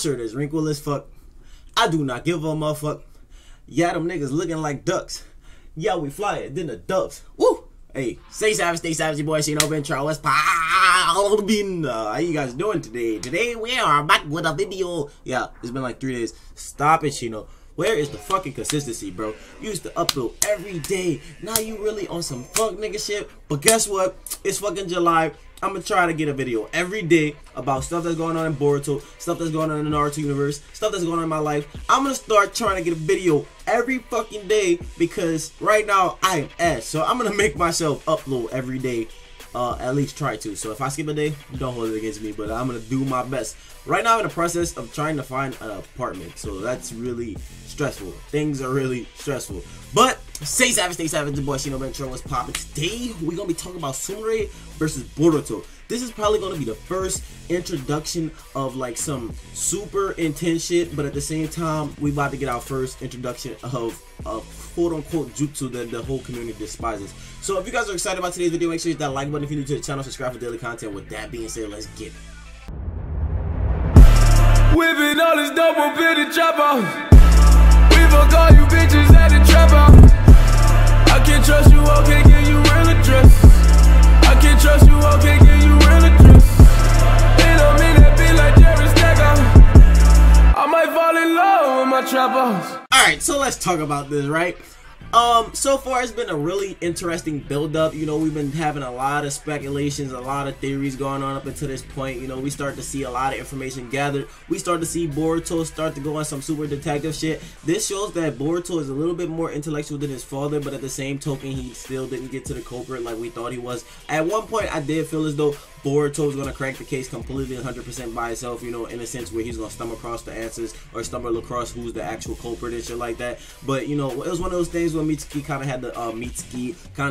shirt is wrinkled as fuck. I do not give a motherfucker. Yeah, them niggas looking like ducks. Yeah, we fly it, then the ducks. Woo! Hey, stay savage, your boy. See no intro. What's poppin'? How you guys doing today? Today we are back with a video. Yeah, it's been like 3 days. Stop it, Shino. Where is the fucking consistency, bro? You used to upload every day. Now you really on some fuck nigga shit. But guess what? It's fucking July. I'm gonna try to get a video every day about stuff that's going on in Boruto, stuff that's going on in the Naruto universe, stuff that's going on in my life. I'm gonna start trying to get a video every fucking day because right now I am ass. So I'm gonna make myself upload every day. At least try to. So if I skip a day, don't hold it against me, but I'm gonna do my best. Right now I'm in the process of trying to find an apartment, so that's really stressful. Things are really stressful. But stay savage, your boy Shino Ventro. What's poppin'? Today we're gonna be talking about Sumire versus Boruto. This is probably gonna be the first introduction of like some super intense shit, but at the same time we about to get our first introduction of quote-unquote jutsu that the whole community despises. So if you guys are excited about today's video, make sure you hit that like button. If you're new to the channel, subscribe for daily content. With that being said, let's get it. Whipping all this dope up in the trap house. We fuck all you bitches at the trap house. I can't trust you, I can't give you real address. I can't trust you, I can't give you real address. It don't mean that be like Jerry Stacker. I might fall in love with my trap house. Alright, so let's talk about this, right? So far it's been a really interesting build-up. You know, we've been having a lot of speculations, a lot of theories going on up until this point. You know, we start to see a lot of information gathered. We start to see Boruto start to go on some super detective shit. This shows that Boruto is a little bit more intellectual than his father, but at the same token, he still didn't get to the culprit like we thought he was. At one point, I did feel as though Boruto is going to crack the case completely 100% by himself, you know, in a sense where he's going to stumble across the answers or stumble across who's the actual culprit and shit like that. But, you know, it was one of those things where Mitsuki kind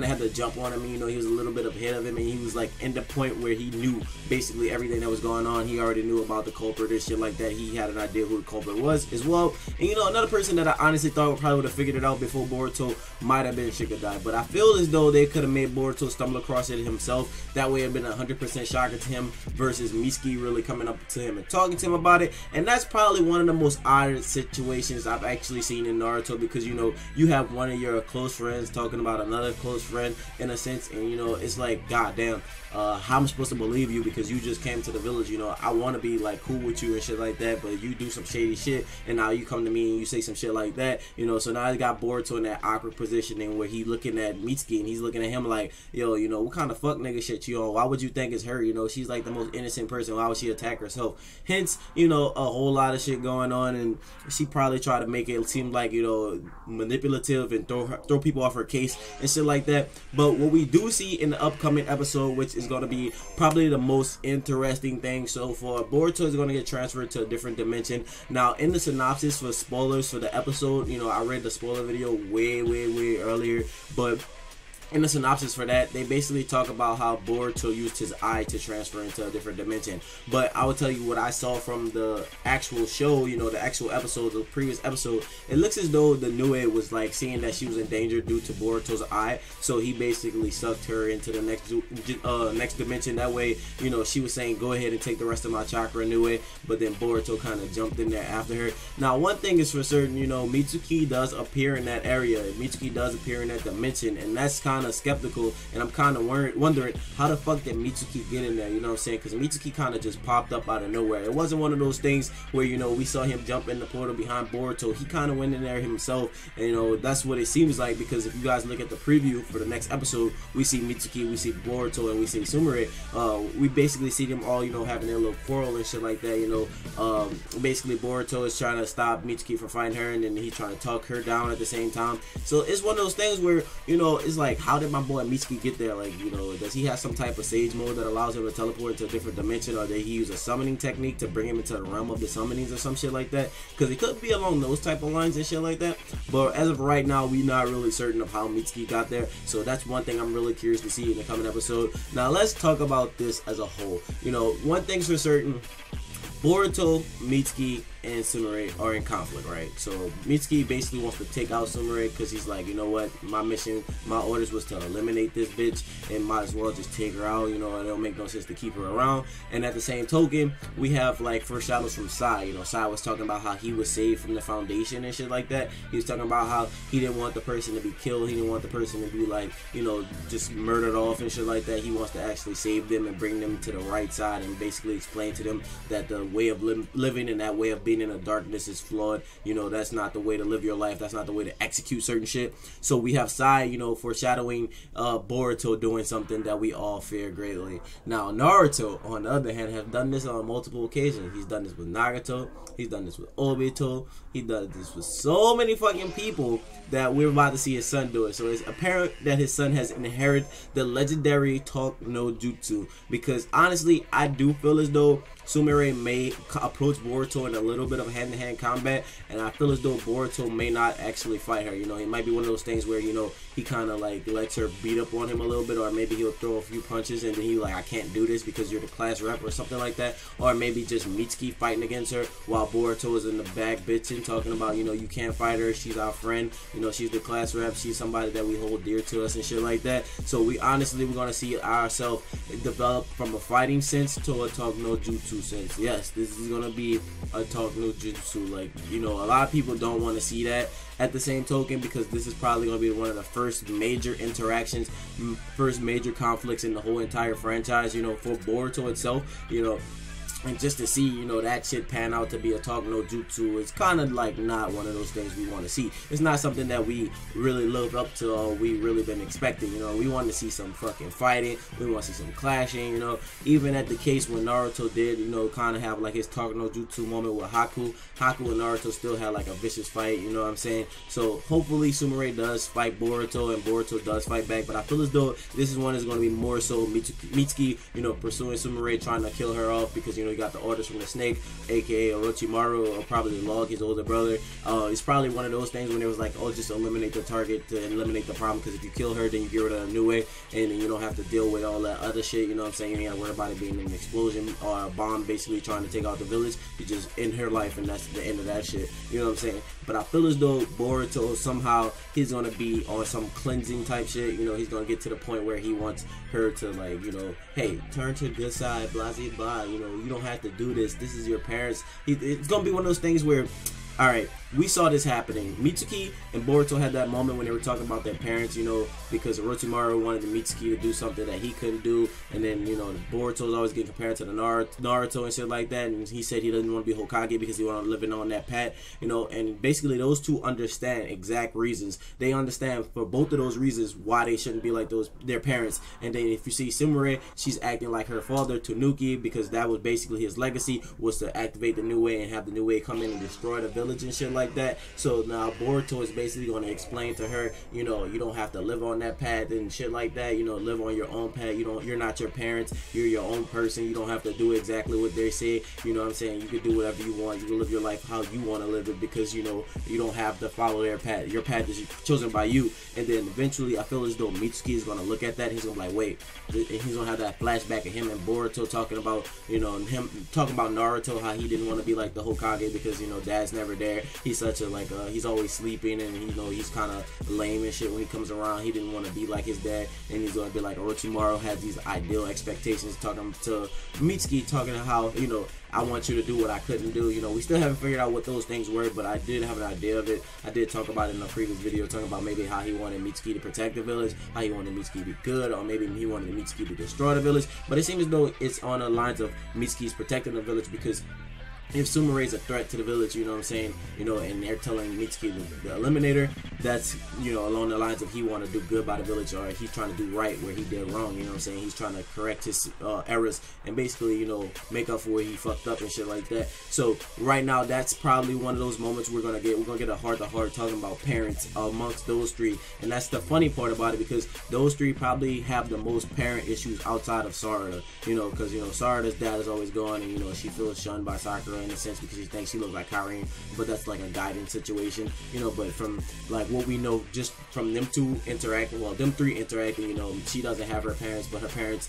of had to jump on him. You know, he was a little bit ahead of him, and he was like in the point where he knew basically everything that was going on. He already knew about the culprit and shit like that. He had an idea who the culprit was as well. And, you know, another person that I honestly thought probably would have figured it out before Boruto might have been Shikadai. But I feel as though they could have made Boruto stumble across it himself. That way it would have been 100% shocker to him versus Mitsuki really coming up to him and talking to him about it. And that's probably one of the most odd situations I've actually seen in Naruto, because, you know, you have one of your close friends talking about another close friend in a sense, and, you know, it's like, goddamn, how am I supposed to believe you because you just came to the village? You know, I want to be like cool with you and shit like that, but you do some shady shit, and now you come to me and you say some shit like that, you know. So now I got Boruto in that awkward positioning where he looking at Mitsuki and he's looking at him like, yo, you know, what kind of fuck nigga shit you on? Why would you think it's her? You know, she's like the most innocent person. Why would she attack herself? Hence, you know, a whole lot of shit going on, and she probably tried to make it seem like, you know, manipulative and throw people off her case and shit like that. But what we do see in the upcoming episode, which is going to be probably the most interesting thing so far, Boruto is going to get transferred to a different dimension. Now, in the synopsis for spoilers for the episode, you know, I read the spoiler video way earlier, but in the synopsis for that, they basically talk about how Boruto used his eye to transfer into a different dimension. But I will tell you what I saw from the actual show, you know, the actual episode, the previous episode. It looks as though the Nue was like seeing that she was in danger due to Boruto's eye, so he basically sucked her into the next dimension. That way, you know, she was saying, go ahead and take the rest of my chakra, Nue, but then Boruto kind of jumped in there after her. Now, one thing is for certain, you know, Mitsuki does appear in that area. Mitsuki does appear in that dimension, and that's kind of skeptical, and I'm kind of wondering how the fuck did Mitsuki get in there, you know what I'm saying? Because Mitsuki kind of just popped up out of nowhere. It wasn't one of those things where, you know, we saw him jump in the portal behind Boruto. He kind of went in there himself, and, you know, that's what it seems like, because if you guys look at the preview for the next episode, we see Mitsuki, we see Boruto, and we see Sumire. We basically see them all, you know, having their little quarrel and shit like that, you know. Basically Boruto is trying to stop Mitsuki from fighting her, and then he's trying to talk her down at the same time. So it's one of those things where, you know, it's like, how did my boy Mitsuki get there? Like, you know, does he have some type of sage mode that allows him to teleport to a different dimension, or did he use a summoning technique to bring him into the realm of the summonings or some shit like that? Because it could be along those type of lines and shit like that, but as of right now, we're not really certain of how Mitsuki got there. So that's one thing I'm really curious to see in the coming episode. Now let's talk about this as a whole. You know, one thing's for certain, Boruto, Mitsuki, and Sumire are in conflict, right? So Mitsuki basically wants to take out Sumire because he's like, you know what, my mission, my orders was to eliminate this bitch and might as well just take her out, you know, it don't make no sense to keep her around. And at the same token, we have like foreshadows from Sai. You know, Sai was talking about how he was saved from the Foundation and shit like that. He was talking about how he didn't want the person to be killed, he didn't want the person to be like, you know, just murdered off and shit like that. He wants to actually save them and bring them to the right side and basically explain to them that the way of living and that way of being in the darkness is flawed. You know, that's not the way to live your life, that's not the way to execute certain shit. So we have Sai, you know, foreshadowing Boruto doing something that we all fear greatly. Now Naruto, on the other hand, have done this on multiple occasions. He's done this with Nagato, he's done this with Obito, he does this with so many fucking people that we're about to see his son do it. So it's apparent that his son has inherited the legendary Talk no Jutsu, because honestly I do feel as though Sumire may approach Boruto in a little bit of hand-to-hand combat, and I feel as though Boruto may not actually fight her. You know, it might be one of those things where, you know, he kind of like lets her beat up on him a little bit, or maybe he'll throw a few punches and then he like, I can't do this because you're the class rep or something like that. Or maybe just Mitsuki fighting against her while Boruto is in the back bitching, talking about, you know, you can't fight her, she's our friend, you know, she's the class rep, she's somebody that we hold dear to us and shit like that. So we're gonna see ourselves develop from a fighting sense to a Talk no Jutsu sense. Yes, this is gonna be a Talk no Jutsu. Like, you know, a lot of people don't want to see that. At the same token, because this is probably going to be one of the first major interactions, first major conflicts in the whole entire franchise, you know, for Boruto itself, you know. And just to see, you know, that shit pan out to be a Talk no Jutsu, it's kind of like not one of those things we want to see. It's not something that we really live up to or we really been expecting, you know. We want to see some fucking fighting, we want to see some clashing, you know. Even at the case when Naruto did, you know, kind of have like his Talk no Jutsu moment with Haku and Naruto still had like a vicious fight, you know what I'm saying? So hopefully Sumire does fight Boruto and Boruto does fight back, but I feel as though this is one that's going to be more so Mitsuki, you know, pursuing Sumire, trying to kill her off because, you know, he got the orders from the snake, aka Orochimaru, or probably Log, his older brother. It's probably one of those things when it was like, oh, just eliminate the target to eliminate the problem, because if you kill her, then you get rid of a new way, and then you don't have to deal with all that other shit, you know what I'm saying? You ain't gotta worry about it being an explosion or a bomb basically trying to take out the village. You just end her life, and that's the end of that shit, you know what I'm saying? But I feel as though Boruto, somehow, he's gonna be on some cleansing type shit, you know, he's gonna get to the point where he wants her to, like, you know, hey, turn to the good side, blah, blah, blah, you know, you don't have to do this is your parents. It's gonna be one of those things where, all right, we saw this happening. Mitsuki and Boruto had that moment when they were talking about their parents, you know, because Orochimaru wanted Mitsuki to do something that he couldn't do, and then, you know, Boruto was always getting compared to the Naruto and shit like that, and he said he doesn't want to be Hokage because he wanted to live on that path, you know, and basically those two understand exact reasons. They understand for both of those reasons why they shouldn't be like their parents. And then if you see Sumire, she's acting like her father, Tanuki, because that was basically his legacy, was to activate the new way and have the new way come in and destroy the village and shit like that. So now Boruto is basically going to explain to her, you know, you don't have to live on that path and shit like that, you know, live on your own path. You're not your parents, you're your own person. You don't have to do exactly what they say, you know what I'm saying? You can do whatever you want, you can live your life how you want to live it, because, you know, you don't have to follow their path. Your path is chosen by you. And then eventually I feel as though Mitsuki is going to look at that, he's going to be like, wait, and he's going to have that flashback of him and Boruto talking about, you know, and him talking about Naruto, how he didn't want to be like the Hokage because, you know, dad's never there. He's such a, like, he's always sleeping, and, you know, he's kind of lame and shit when he comes around. He didn't want to be like his dad, and he's going to be like Orochimaru has these ideal expectations, talking to Mitsuki, talking to how, you know, I want you to do what I couldn't do. You know, we still haven't figured out what those things were, but I did have an idea of it. I did talk about it in a previous video, talking about maybe how he wanted Mitsuki to protect the village, how he wanted Mitsuki to be good, or maybe he wanted Mitsuki to destroy the village. But it seems as though it's on the lines of Mitsuki's protecting the village, because if Sumire is a threat to the village, you know what I'm saying, you know, and they're telling Mitsuki the eliminator, that's, you know, along the lines of he want to do good by the village, or he's trying to do right where he did wrong, you know what I'm saying? He's trying to correct his errors and basically, you know, make up for where he fucked up and shit like that. So right now, that's probably one of those moments we're gonna get a heart-to-heart talking about parents amongst those three. And that's the funny part about it, because those three probably have the most parent issues outside of Sarada, you know, because, you know, Sarada's dad is always gone, and, you know, she feels shunned by Sakura in a sense because she thinks she looks like Karin, but that's like a guidance situation, you know. But from like what we know just from them two interacting, well, them three interacting, you know, she doesn't have her parents, but her parents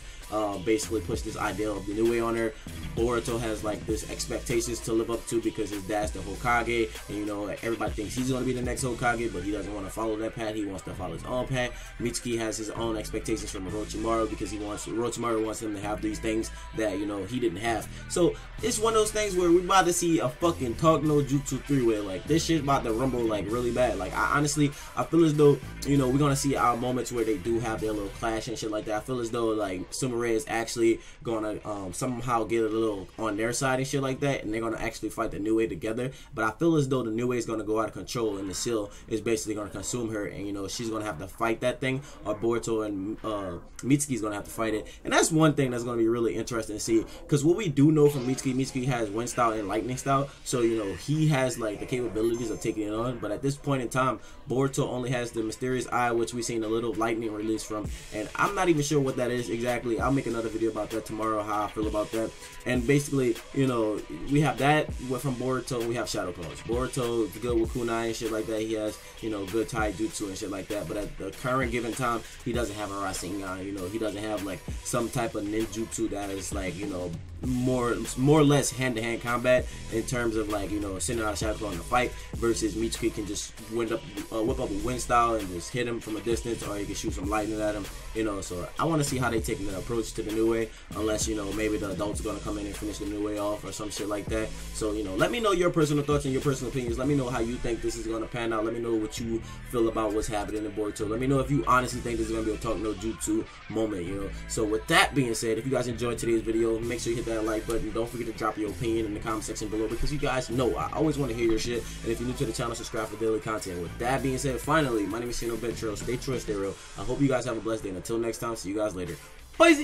basically push this idea of the new way on her. Boruto has like this expectations to live up to because his dad's the Hokage, and you know everybody thinks he's gonna be the next Hokage, but he doesn't want to follow that path. He wants to follow his own path. Mitsuki has his own expectations from Orochimaru because Orochimaru wants him to have these things that, you know, he didn't have. So it's one of those things where we're about to see a fucking Talk No Jutsu 3-way. Like, this shit's about to rumble like really bad. Like, I feel as though, you know, we're gonna see our moments where they do have their little clash and shit like that. I feel as though like Sumire is actually gonna somehow get a little on their side and shit like that, and they're gonna actually fight the new way together. But I feel as though the new way is gonna go out of control, and the seal is basically gonna consume her, and you know she's gonna have to fight that thing, or Boruto and Mitsuki's gonna have to fight it. And that's one thing that's gonna be really interesting to see, because what we do know from Mitsuki has wind style and lightning style, so you know he has like the capabilities of taking it on. But at this point in time, Boruto only has the mysterious eye, which we've seen a little lightning release from, and I'm not even sure what that is exactly. I'll make another video about that tomorrow, how I feel about that. And basically, you know, we have that from Boruto, and we have Shadow Claws. Boruto is good with kunai and shit like that. He has, you know, good taijutsu and shit like that. But at the current given time, he doesn't have a Rasengan. You know, he doesn't have like some type of ninjutsu that is like, you know, more or less hand-to-hand combat in terms of like, you know, sending out a Shadow Claw in the fight, versus Mitsuki can just whip up a wind style and just hit him from a distance, or he can shoot some lightning at him, you know. So I want to see how they take the approach to the new way, unless, you know, maybe the adults are going to come in and finish the new way off or some shit like that. So, you know, let me know your personal thoughts and your personal opinions. Let me know how you think this is going to pan out. Let me know what you feel about what's happening in Boruto. Let me know if you honestly think this is going to be a Talk No Jutsu moment, you know. So with that being said, if you guys enjoyed today's video, make sure you hit that like button. Don't forget to drop your opinion in the comment section below, because you guys know I always want to hear your shit. And if you're new to the channel, subscribe for daily content. With that being said, finally, my name is Shino Bentro. Stay true and stay real. I hope you guys have a blessed day, and until next time, see you guys later. Bye.